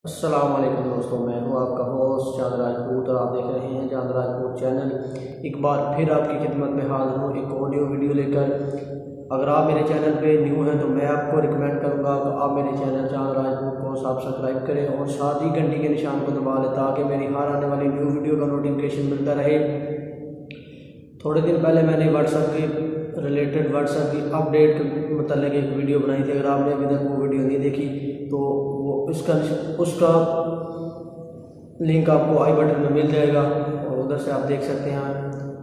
अस्सलाम वालेकुम दोस्तों, मैं हूं आपका होस्ट चंद्रजपूत और आप देख रहे हैं चंद्रजपूत चैनल। एक बार फिर आपकी खिदमत में हाजिर हूं एक ऑडियो वीडियो लेकर। अगर आप मेरे चैनल पे न्यू हैं तो मैं आपको रिकमेंड करूंगा कि आप मेरे चैनल चंद्रजपूत को सब्सक्राइब करें और साथ ही घंटी के निशान को दबा लें ताकि मेरी हर आने वाली न्यू वीडियो का नोटिफिकेशन मिलता रहे। थोड़े दिन पहले मैंने व्हाट्सएप की अपडेट के मतलब एक वीडियो बनाई थी। अगर आपने अभी तक वो वीडियो नहीं देखी तो वो उसका लिंक आपको आई बटन में मिल जाएगा और उधर से आप देख सकते हैं।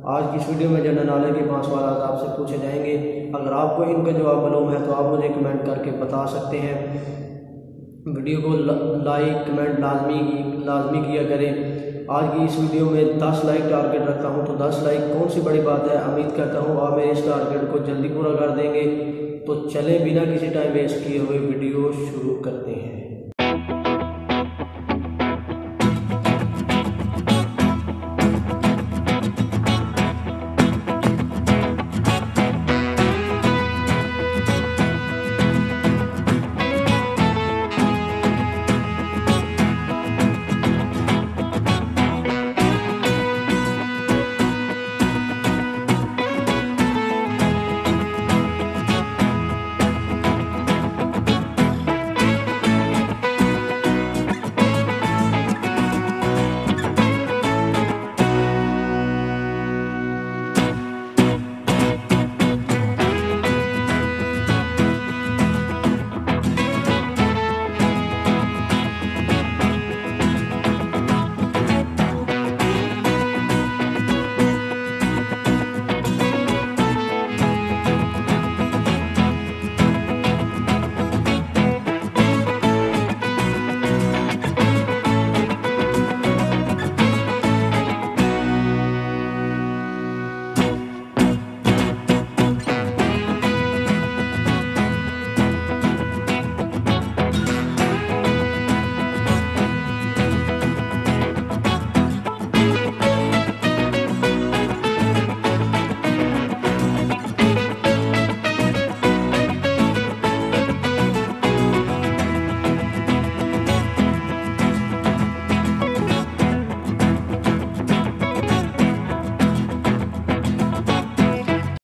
आज की इस वीडियो में जनरल नॉलेज के 5 सवाल आपसे पूछे जाएंगे। अगर आपको इनका जवाब मालूम है तो आप मुझे कमेंट करके बता सकते हैं। वीडियो को लाइक कमेंट लाजमी किया करें। आज की इस वीडियो में 10 लाइक टारगेट रखता हूं, तो 10 लाइक कौन सी बड़ी बात है। उम्मीद करता हूं आप मेरे इस टारगेट को जल्दी पूरा कर देंगे। तो चलें बिना किसी टाइम वेस्ट किए हुए वीडियो शुरू करते हैं।